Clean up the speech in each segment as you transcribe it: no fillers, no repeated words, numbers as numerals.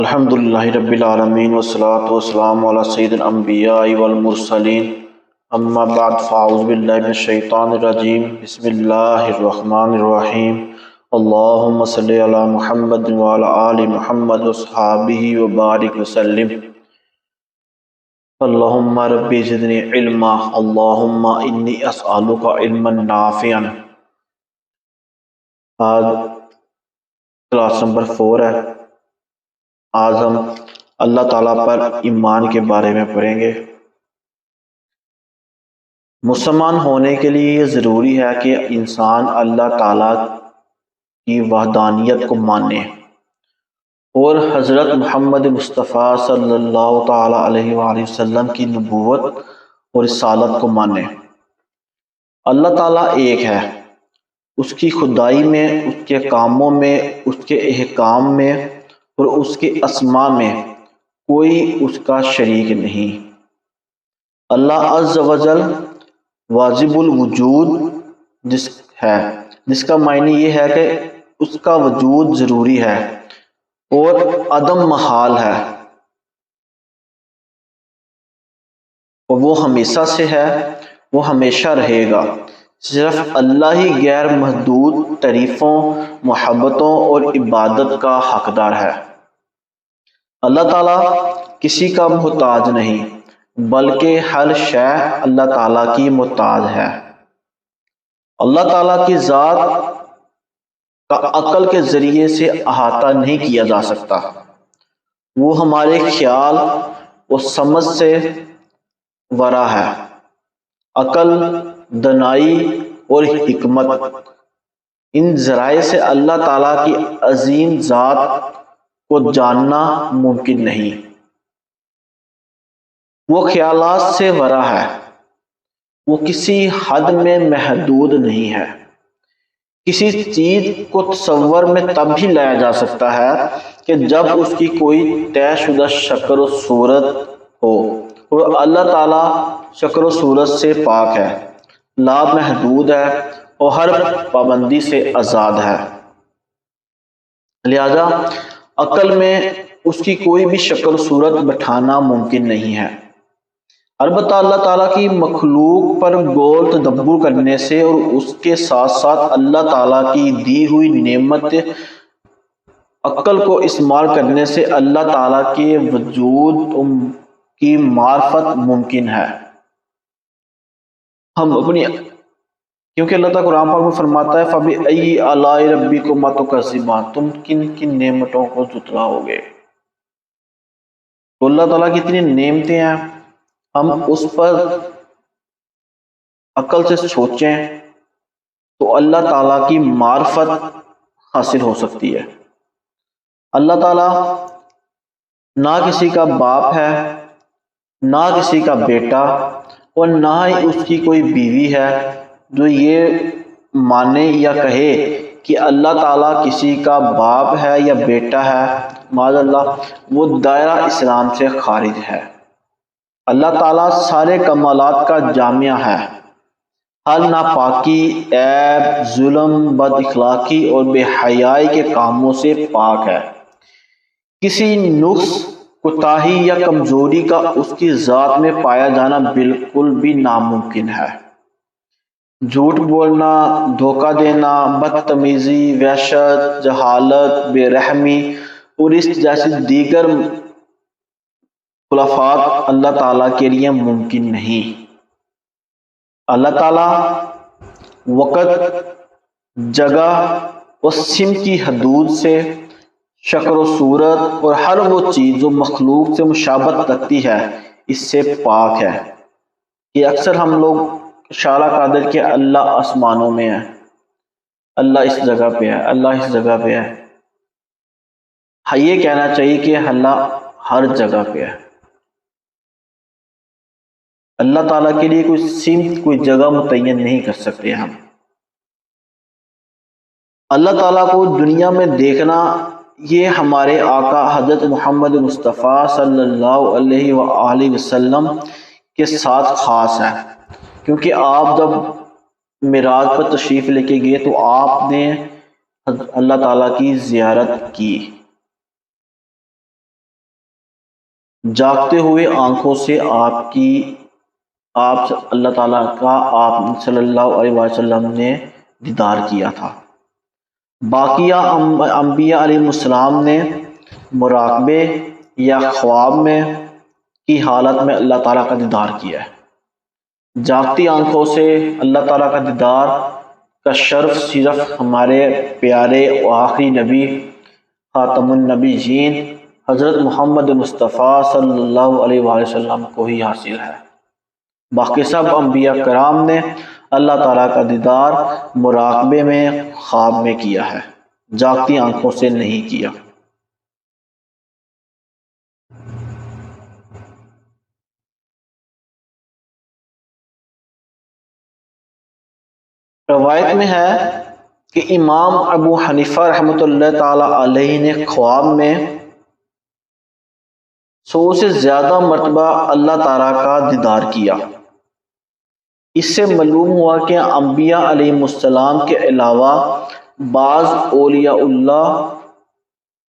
الحمدللہ رب العالمین والصلاة والسلام علی سید الانبیاء والمرسلین اما بعد فاعوذ باللہ من الشیطان الرجیم بسم اللہ الرحمن الرحیم اللہم صلی علی محمد وعلی آل محمد وصحابہ وبارک وسلم اللہم ربی زدنی علما اللہم انی اسألک علما نافعا۔ آج کلاس نمبر 4 ہے۔ آج ہم اللہ تعالیٰ پر ایمان کے بارے میں پڑھیں گے۔ مسلمان ہونے کے لیے یہ ضروری ہے کہ انسان اللہ تعالیٰ کی وحدانیت کو مانے اور حضرت محمد مصطفیٰ صلی اللہ تعالیٰ علیہ وآلہ وسلم کی نبوت اور رسالت کو مانے۔ اللہ تعالیٰ ایک ہے، اس کی خدائی میں، اس کے کاموں میں، اس کے احکام میں اور اس کے اسماء میں کوئی اس کا شریک نہیں۔ اللہ عز و جل واجب الوجود جس کا معنی یہ ہے کہ اس کا وجود ضروری ہے اور عدم محال ہے، اور وہ ہمیشہ سے ہے، وہ ہمیشہ رہے گا۔ صرف اللہ ہی غیر محدود تعریفوں، محبتوں اور عبادت کا حقدار ہے۔ اللہ تعالیٰ کسی کا محتاج نہیں، بلکہ ہر شے اللہ تعالیٰ کی محتاج ہے۔ اللہ تعالیٰ کی ذات کا عقل کے ذریعے سے احاطہ نہیں کیا جا سکتا، وہ ہمارے خیال اور سمجھ سے ورا ہے۔ عقل، دانائی اور حکمت، ان ذرائع سے اللہ تعالیٰ کی عظیم ذات کو جاننا ممکن نہیں۔ وہ خیالات سے ورا ہے، وہ کسی حد میں محدود نہیں ہے۔ کسی چیز کو تصور میں تب ہی لایا جا سکتا ہے کہ جب اس کی کوئی طے شدہ شکل و صورت ہو، اور اللہ تعالیٰ شکل و صورت سے پاک ہے، لامحدود ہے اور ہر پابندی سے آزاد ہے۔ لہذا عقل میں اس کی کوئی بھی شکل صورت بٹھانا ممکن نہیں ہے۔ البتہ اللہ تعالیٰ کی مخلوق پر غور تدبر کرنے سے اور اس کے ساتھ ساتھ اللہ تعالیٰ کی دی ہوئی نعمت عقل کو استعمال کرنے سے اللہ تعالیٰ کے وجود کی معرفت ممکن ہے۔ کیونکہ اللہ تعالیٰ قرآن پاک میں فرماتا ہے فَبِأَيِّ آلَاءِ رَبِّكُمَا تُكَذِّبَانِ، تم کن کن نعمتوں کو جھٹلاؤ گے۔ تو اللہ تعالیٰ کی اتنی نعمتیں ہیں، ہم اس پر عقل سے سوچیں تو اللہ تعالیٰ کی معرفت حاصل ہو سکتی ہے۔ اللہ تعالیٰ نہ کسی کا باپ ہے، نہ کسی کا بیٹا، اور نہ ہی اس کی کوئی بیوی ہے جو یہ مانے یا کہے کہ اللہ تعالیٰ کسی کا باپ ہے یا بیٹا ہے، معاذ اللہ، وہ دائرہ اسلام سے خارج ہے۔ اللہ تعالیٰ سارے کمالات کا جامعہ ہے، ہر ناپاکی، عیب، ظلم، بد اخلاقی اور بے حیائی کے کاموں سے پاک ہے۔ کسی نقص، کوتاہی یا کمزوری کا اس کی ذات میں پایا جانا بالکل بھی ناممکن ہے۔ جھوٹ بولنا، دھوکہ دینا، بدتمیزی، وحشت، جہالت، بے رحمی اور اس جیسی دیگر خلافات اللہ تعالیٰ کے لیے ممکن نہیں۔ اللہ تعالیٰ وقت، جگہ اور سمت کی حدود سے، شکل و صورت اور ہر وہ چیز جو مخلوق سے مشابہت رکھتی ہے اس سے پاک ہے۔ کہ اکثر ہم لوگ اشارہ کر دیں کہ اللہ آسمانوں میں ہے، اللہ اس جگہ پہ ہے، اللہ اس جگہ پہ ہے۔ یہ کہنا چاہیے کہ اللہ ہر جگہ پہ ہے۔ اللہ تعالیٰ کے لیے کوئی سمت، کوئی جگہ متعین نہیں کر سکتے ہم۔ اللہ تعالیٰ کو دنیا میں دیکھنا یہ ہمارے آقا حضرت محمد مصطفیٰ صلی اللہ علیہ وآلہ وسلم کے ساتھ خاص ہے، کیونکہ آپ جب معراج پر تشریف لے کے گئے تو آپ نے اللہ تعالیٰ کی زیارت کی۔ جاگتے ہوئے آنکھوں سے آپ اللہ تعالیٰ کا آپ صلی اللہ علیہ وسلم نے دیدار کیا تھا۔ باقیہ انبیاء علیہ السلام نے مراقبے یا خواب میں کی حالت میں اللہ تعالیٰ کا دیدار کیا ہے۔ جاگتی آنکھوں سے اللہ تعالیٰ کا دیدار کا شرف صرف ہمارے پیارے و آخری نبی خاتم النبیین حضرت محمد مصطفیٰ صلی اللہ علیہ وآلہ وسلم کو ہی حاصل ہے۔ باقی سب انبیاء کرام نے اللہ تعالیٰ کا دیدار مراقبے میں، خواب میں کیا ہے، جاگتی آنکھوں سے نہیں کیا۔ روایت میں ہے کہ امام ابو حنیفہ رحمۃ اللہ تعالی علیہ نے خواب میں 100 سے زیادہ مرتبہ اللہ تعالیٰ کا دیدار کیا۔ اس سے معلوم ہوا کہ انبیاء علیہ السلام کے علاوہ بعض اولیاء اللہ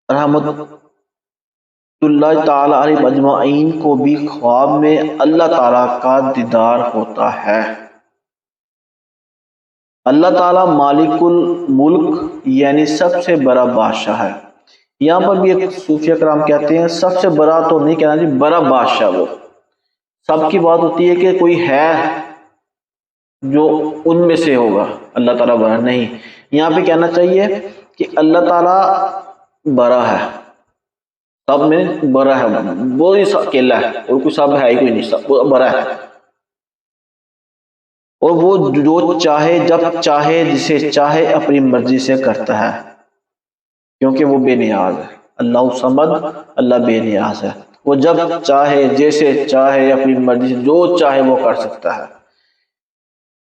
رحمۃ اللہ تعالی علیہ اجمعین کو بھی خواب میں اللہ تعالیٰ کا دیدار ہوتا ہے۔ اللہ تعالیٰ مالک الملک یعنی سب سے بڑا بادشاہ ہے۔ یہاں پر بھی ایک صوفیہ کرام کہتے ہیں سب سے بڑا تو نہیں کہنا جی، بڑا بادشاہ وہ سب کی بات ہوتی ہے کہ کوئی ہے جو ان میں سے ہوگا، اللہ تعالیٰ بڑا نہیں، یہاں پہ کہنا چاہیے کہ اللہ تعالیٰ بڑا ہے، سب میں بڑا ہے، وہ ہی اکیلا ہے اور کوئی سب ہے ہی کوئی نہیں، سب وہ بڑا ہے، اور وہ جو چاہے جب چاہے جسے چاہے اپنی مرضی سے کرتا ہے، کیونکہ وہ بے نیاز ہے۔ اللہ صمد، اللہ بے نیاز ہے، وہ جب چاہے جیسے چاہے اپنی مرضی سے جو چاہے وہ کر سکتا ہے،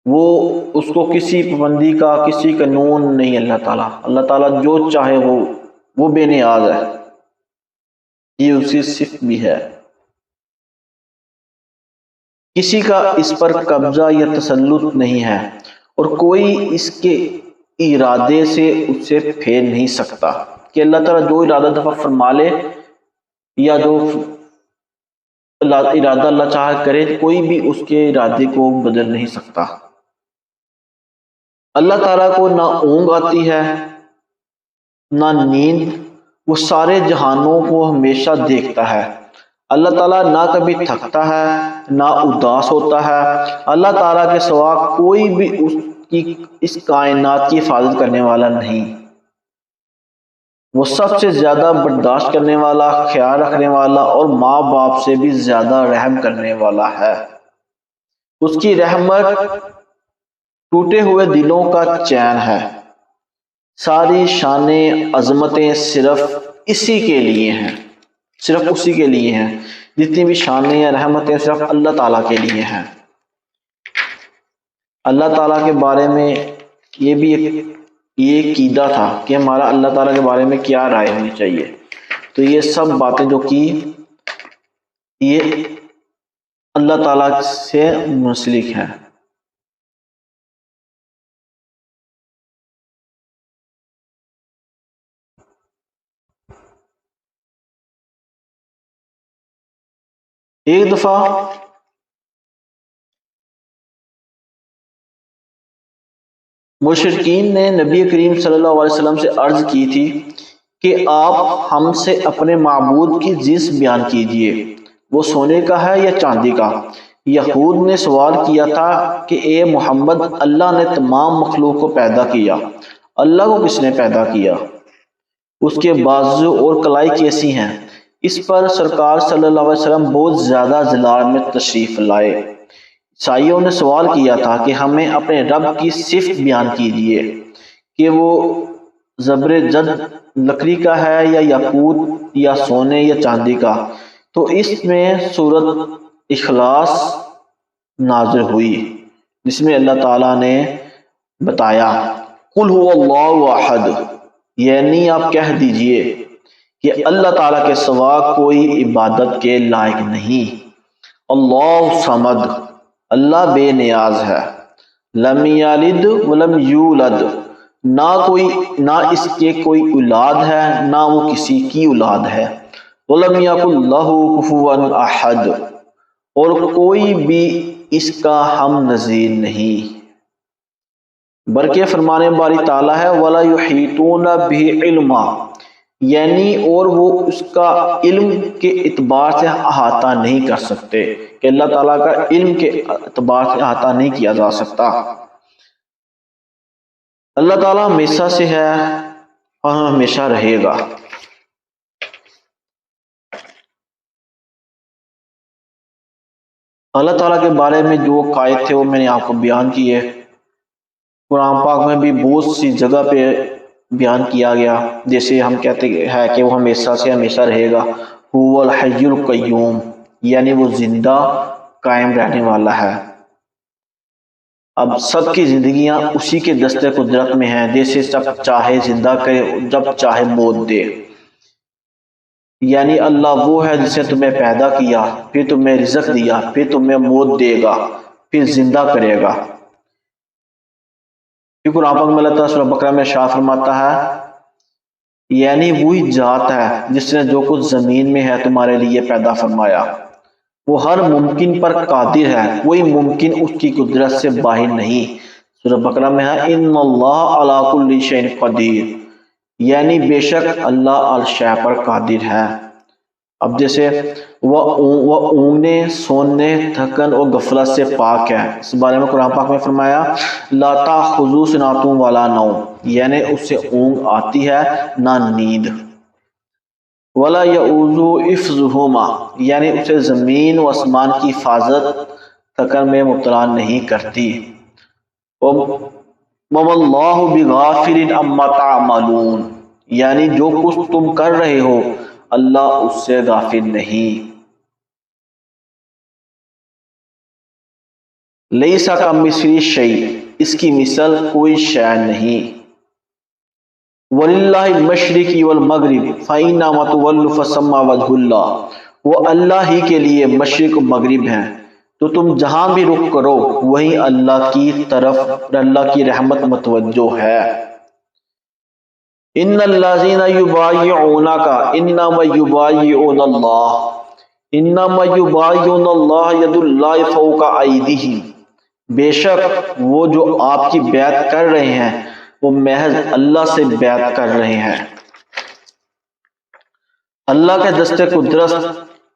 وہ اس کو کسی پابندی کا کسی قانون نہیں۔ اللہ تعالیٰ جو چاہے وہ بے نیاز ہے، یہ اسی صفت بھی ہے۔ کسی کا اس پر قبضہ یا تسلط نہیں ہے اور کوئی اس کے ارادے سے اسے پھیر نہیں سکتا، کہ اللہ تعالیٰ جو ارادہ دفعہ فرما لے یا جو ارادہ اللہ چاہے کرے، کوئی بھی اس کے ارادے کو بدل نہیں سکتا۔ اللہ تعالیٰ کو نہ اونگ آتی ہے نہ نیند، وہ سارے جہانوں کو ہمیشہ دیکھتا ہے۔ اللہ تعالیٰ نہ کبھی تھکتا ہے نہ اداس ہوتا ہے۔ اللہ تعالیٰ کے سوا کوئی بھی اس کائنات کی حفاظت کرنے والا نہیں۔ وہ سب سے زیادہ برداشت کرنے والا، خیال رکھنے والا اور ماں باپ سے بھی زیادہ رحم کرنے والا ہے۔ اس کی رحمت ٹوٹے ہوئے دلوں کا چین ہے۔ ساری شانیں عظمتیں صرف اسی کے لیے ہیں، صرف اسی کے لیے ہیں، جتنی بھی شانیں یا رحمتیں صرف اللہ تعالیٰ کے لیے ہیں۔ اللہ تعالیٰ کے بارے میں یہ بھی یہ عقیدہ تھا کہ ہمارا اللہ تعالیٰ کے بارے میں کیا رائے ہونی چاہیے، تو یہ سب باتیں جو کی یہ اللہ تعالیٰ سے منسلک ہیں۔ ایک دفعہ مشرکین نے نبی کریم صلی اللہ علیہ وسلم سے عرض کی تھی کہ آپ ہم سے اپنے معبود کی جنس بیان کیجئے، وہ سونے کا ہے یا چاندی کا؟ یہود نے سوال کیا تھا کہ اے محمد، اللہ نے تمام مخلوق کو پیدا کیا، اللہ کو کس نے پیدا کیا؟ اس کے بازو اور کلائی کیسی ہیں؟ اس پر سرکار صلی اللہ علیہ وسلم بہت زیادہ جلال میں تشریف لائے۔ عیسائیوں نے سوال کیا تھا کہ ہمیں اپنے رب کی صفت بیان کیجیے کہ وہ زبرجد لکڑی کا ہے یا یاقوت یا سونے یا چاندی کا، تو اس میں سورۃ اخلاص نازل ہوئی جس میں اللہ تعالیٰ نے بتایا قل هو اللہ احد، یعنی آپ کہہ دیجئے کہ اللہ تعالیٰ کے سوا کوئی عبادت کے لائق نہیں۔ اللہ صمد، اللہ بے نیاز ہے۔ لم یلد ولم یولد، نہ اس کے کوئی اولاد ہے نہ وہ کسی کی اولاد ہے۔ وَلَمْ يَكُنْ لَهُ كُفُوًا أَحَدٌ، اور کوئی بھی اس کا ہم نظیر نہیں۔ بلکہ فرمانے باری تعالیٰ ہے وَلَا يُحِيطُونَ بِهِ عِلْمًا، یعنی اور وہ اس کا علم کے اعتبار سے احاطہ نہیں کر سکتے، کہ اللہ تعالیٰ کا علم کے اعتبار سے احاطہ نہیں کیا جا سکتا۔ اللہ تعالیٰ ہمیشہ سے ہے اور ہمیشہ رہے گا۔ اللہ تعالیٰ کے بارے میں جو قائد تھے وہ میں نے آپ کو بیان کیے، قرآن پاک میں بھی بہت سی جگہ پہ بیان کیا گیا، جیسے ہم کہتے ہیں کہ وہ ہمیشہ سے ہمیشہ رہے گا، هو الحی القیوم، یعنی وہ زندہ قائم رہنے والا ہے۔ اب سب کی زندگیاں اسی کے دست قدرت میں ہیں، جیسے جب چاہے زندہ کرے، جب چاہے موت دے۔ یعنی اللہ وہ ہے جس نے تمہیں پیدا کیا، پھر تمہیں رزق دیا، پھر تمہیں موت دے گا، پھر زندہ کرے گا۔ پھر قرآن پاک میں اللہ تعالیٰ سورہ بقرہ میں ارشاد فرماتا ہے یعنی وہی ذات ہے جس نے جو کچھ زمین میں ہے تمہارے لیے پیدا فرمایا، وہ ہر ممکن پر قادر ہے، کوئی ممکن اس کی قدرت سے باہر نہیں۔ سورہ بقرہ میں ہے ان اللہ علی کل شیء قدیر، یعنی بے شک اللہ ہر شے پر قادر ہے۔ اب جیسے وہ اونگنے، سونے، تھکن اور غفلت سے پاک ہے، اس بارے میں قرآن پاک میں فرمایا لا تأخذہ سنۃ ولا نوم، یعنی اس سے اونگ آتی ہے نہ نیند۔ ولا یؤوزہ حفظہما، یعنی اسے زمین و آسمان کی حفاظت تھکن میں مبتلا نہیں کرتی۔ وما اللہ بغافل عما تعملون، یعنی جو کچھ تم کر رہے ہو اللہ اس سے غافل نہیں۔ لیس کمثلہ شیء، اس کی مثل کوئی شے نہیں۔ وَلِلَّهِ الْمَشْرِقِ وَالْمَغْرِبِ فَأَيْنَمَا تُوَلُّوا فَثَمَّ وَجْهُ اللَّهِ، وہ اللہ ہی کے لیے مشرق و مغرب ہیں، تو تم جہاں بھی رخ کرو وہیں اللہ کی طرف اللہ کی رحمت متوجہ ہے۔ ان الذین یبایعونک انما یبایعون اللہ، انما یبایعون اللہ ید اللہ فوق ایدیہم، بے شک وہ جو آپ کی بیعت کر رہے ہیں وہ محض اللہ سے بیعت کر رہے ہیں، اللہ کے دست قدرت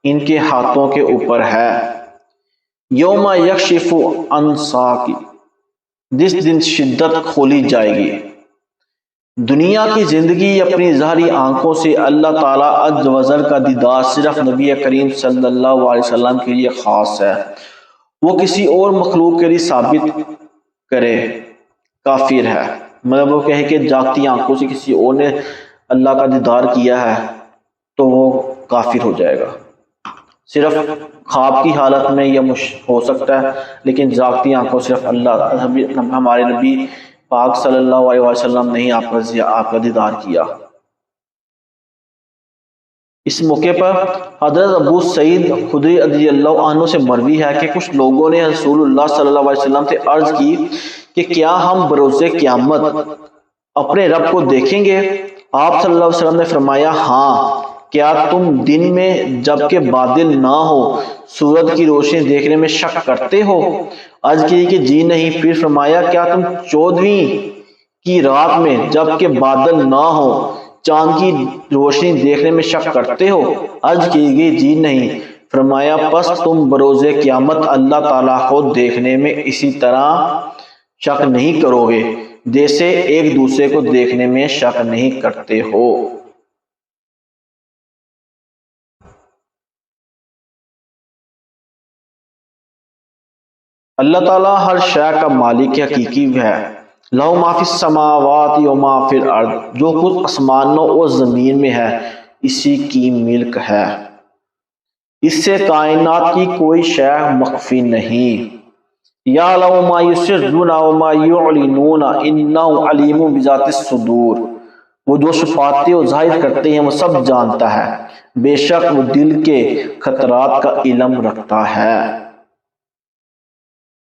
ان کے ہاتھوں کے اوپر ہے۔ یوم یکشف عن ساق، جس دن شدت کھولی جائے گی۔ دنیا کی زندگی اپنی ظاہری آنکھوں سے اللہ تعالیٰ عز و جل کا دیدار صرف نبی کریم صلی اللہ علیہ وسلم کے لیے خاص ہے، وہ کسی اور مخلوق کے لیے ثابت کرے کافر ہے۔ مطلب وہ کہے کہ جاگتی آنکھوں سے کسی اور نے اللہ کا دیدار کیا ہے تو وہ کافر ہو جائے گا۔ صرف خواب کی حالت میں یہ ہو سکتا ہے، لیکن جاگتی آنکھوں صرف اللہ، ہمارے نبی پاک صلی اللہ علیہ وسلم نے ہی آپ کا دیدار کیا۔ اس موقع پر حضرت ابو سعید خدری رضی اللہ عنہ سے مروی ہے کہ کچھ لوگوں نے رسول اللہ صلی اللہ علیہ وسلم سے عرض کی کہ کیا ہم بروز قیامت اپنے رب کو دیکھیں گے؟ آپ صلی اللہ علیہ وسلم نے فرمایا ہاں، کیا تم دن میں جبکہ بادل نہ ہو سورج کی روشنی دیکھنے میں شک کرتے ہو؟ عرض کی کہ جی نہیں۔ پھر فرمایا کیا تم 14ویں کی رات میں جبکہ بادل نہ ہو چاند کی روشنی دیکھنے میں شک کرتے ہو؟ عرض کی گئی جی نہیں۔ فرمایا پس تم بروز قیامت اللہ تعالیٰ کو دیکھنے میں اسی طرح شک نہیں کرو گے جیسے ایک دوسرے کو دیکھنے میں شک نہیں کرتے ہو۔ اللہ تعالیٰ ہر شے کا مالک حقیقی ہے۔ لَهُ مَا فِي السَّمَاوَاتِ وَمَا فِي الْأَرْضِ، جو کچھ آسمانوں اور زمین میں ہے اسی کی ملک ہے، اس سے کائنات کی کوئی شے مخفی نہیں۔ يَعْلَمُ مَا يُسِرُّونَ وَمَا يُعْلِنُونَ إِنَّهُ عَلِيمٌ بِذَاتِ الصُّدُورِ، وہ جو چھپاتے اور ظاہر کرتے ہیں وہ سب جانتا ہے، بے شک وہ دل کے خطرات کا علم رکھتا ہے۔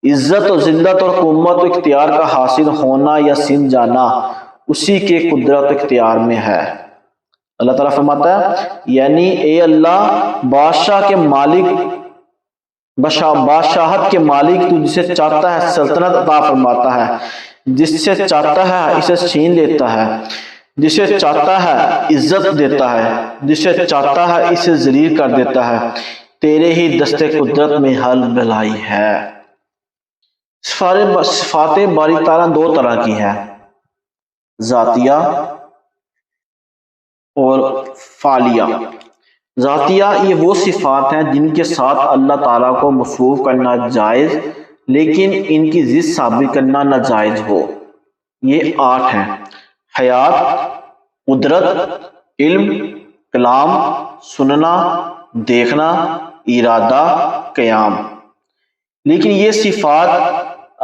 عزت و ذلت اور حکومت و اختیار کا حاصل ہونا یا سن جانا اسی کے قدرت و اختیار میں ہے۔ اللہ تعالیٰ فرماتا ہے یعنی اے اللہ بادشاہ کے مالک، بادشاہت کے مالک، تو جسے چاہتا ہے سلطنت عطا فرماتا ہے، جس سے چاہتا ہے اسے چھین لیتا ہے، جسے چاہتا ہے عزت دیتا ہے، جسے چاہتا ہے اسے ذلیل کر دیتا ہے، تیرے ہی دست قدرت میں حل بھلائی ہے۔ صفات باری تعالیٰ دو طرح کی ہے، ذاتیہ اور فعلیہ۔ ذاتیہ یہ وہ صفات ہیں جن کے ساتھ اللہ تعالیٰ کو موصوف کرنا جائز لیکن ان کی ضد ثابت کرنا ناجائز ہو۔ یہ 8 ہیں: حیات، قدرت، علم، کلام، سننا، دیکھنا، ارادہ، قیام۔ لیکن یہ صفات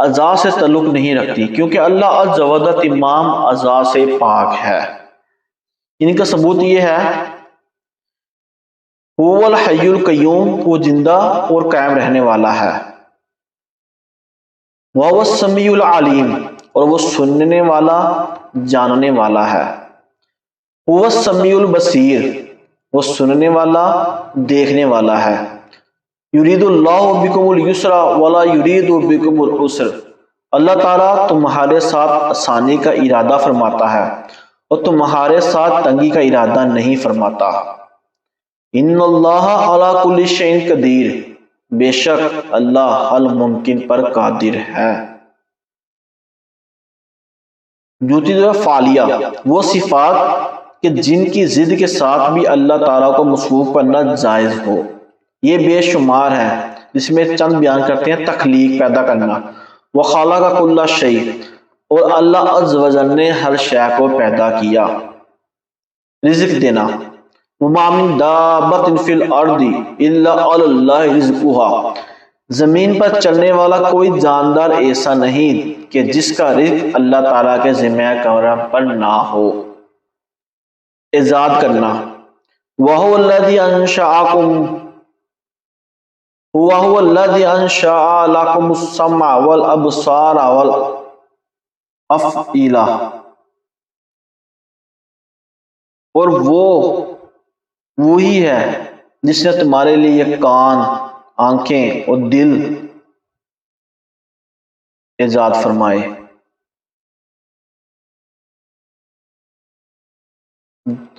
اعضاء سے تعلق نہیں رکھتی کیونکہ اللہ عز و جل تمام اعضاء سے پاک ہے۔ ان کا ثبوت یہ ہے هو الحی القیوم، وہ زندہ اور قائم رہنے والا ہے، وهو السمیع العلیم، اور وہ سننے والا جاننے والا ہے، هو السمیع البصیر، وہ سننے والا دیکھنے والا ہے، یرید اللہ بکم الیسر ولا یرید بکم العسر، اللہ تعالیٰ تمہارے ساتھ آسانی کا ارادہ فرماتا ہے اور تمہارے ساتھ تنگی کا ارادہ نہیں فرماتا۔ ان اللہ علی کل شیء قدیر، بے شک اللہ ہر ممکن پر قادر ہے۔ دوسری طرف فعالیہ، وہ صفات کہ جن کی ضد کے ساتھ بھی اللہ تعالیٰ کو موصوف کرنا جائز ہو۔ یہ بے شمار ہے جس میں چند بیان کرتے ہیں: تخلیق، پیدا کرنا، وخلق کل شیء، اور اللہ عز و جل نے ہر شے کو پیدا کیا، رزق دینا، وما من دابۃ فی الارض الا علی اللہ رزقها، زمین پر چلنے والا کوئی جاندار ایسا نہیں کہ جس کا رزق اللہ تعالیٰ کے ذمہ کرم پر نہ ہو۔ ایجاد کرنا، وَهُوَ الَّذِي أَنشَأَكُمْ وَهُوَ الَّذِي أَنشَأَ لَكُمُ السَّمْعَ وَالْأَبْصَارَ وَالْأَفْئِدَةَ، اور وہی ہے جس نے تمہارے لیے کان، آنکھیں اور دل ایجاد فرمائے۔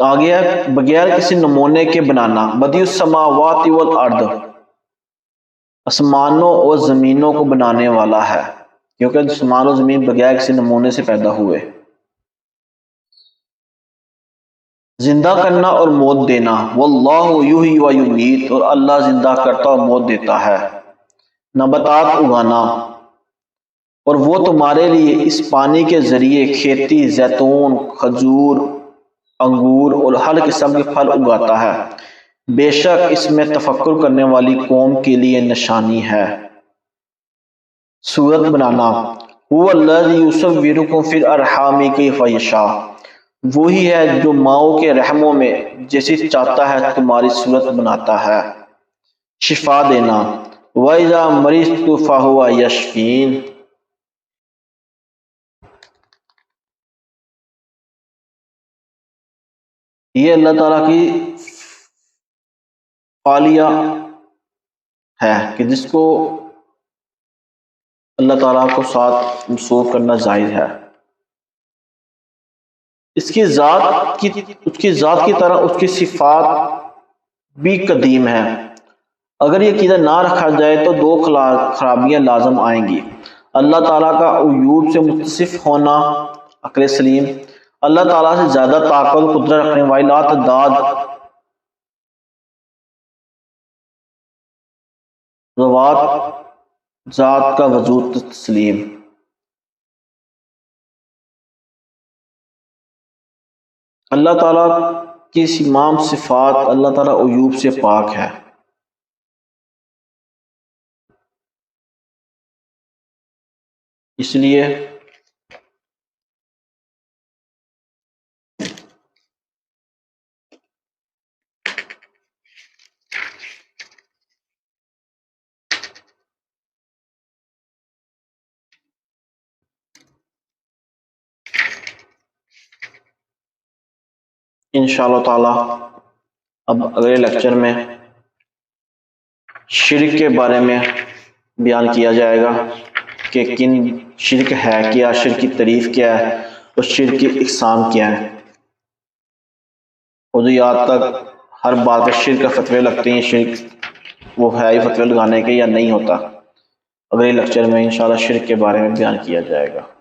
آگے ہے بغیر کسی نمونے کے بنانا، بدیع السماوات والارض، آسمانوں اور زمینوں کو بنانے والا ہے کیونکہ آسمان و زمین بغیر کسی نمونے سے پیدا ہوئے۔ زندہ کرنا اور موت دینا، واللہ یحیی و یمیت، اور اللہ زندہ کرتا اور موت دیتا ہے۔ نباتات اگانا، اور وہ تمہارے لیے اس پانی کے ذریعے کھیتی، زیتون، کھجور، انگور اور ہر قسم کے پھل اگاتا ہے، بے شک اس میں تفکر کرنے والی قوم کے لیے نشانی ہے۔ صورت بنانا، هو الذی یصورکم فی الارحام کیف یشاء، وہی ہے جو ماؤں کے رحموں میں جیسی چاہتا ہے تمہاری صورت بناتا ہے۔ شفا دینا، وَإِذَا مَرِضْتُ فَهُوَ یشفین، یہ اللہ تعالیٰ کی فعالیہ ہے کہ جس کو اللہ تعالیٰ کو ساتھ موصوف کرنا جائز ہے۔ اس کی ذات کی طرح اس کی صفات بھی قدیم ہے۔ اگر یہ عقیدہ نہ رکھا جائے تو 2 خرابیاں لازم آئیں گی: اللہ تعالیٰ کا عیوب سے متصف ہونا، عقل سلیم، اللہ تعالیٰ سے زیادہ طاقت و قدرت رکھنے والی لا تعداد ذات کا وجود تسلیم۔ اللہ تعالیٰ کی تمام صفات، اللہ تعالیٰ عیوب سے پاک ہے، اس لیے انشاءاللہ تعالی اب اگلے لیکچر میں شرک کے بارے میں بیان کیا جائے گا کہ کن شرک ہے کیا، شرک کی تعریف کیا ہے اور شرک کی اقسام کیا ہے۔ یاد تک ہر بات پر شرک کا فتوے لگتے ہیں، شرک وہ ہے ہی فتوے لگانے کے یا نہیں ہوتا۔ اگلے لیکچر میں انشاءاللہ شرک کے بارے میں بیان کیا جائے گا۔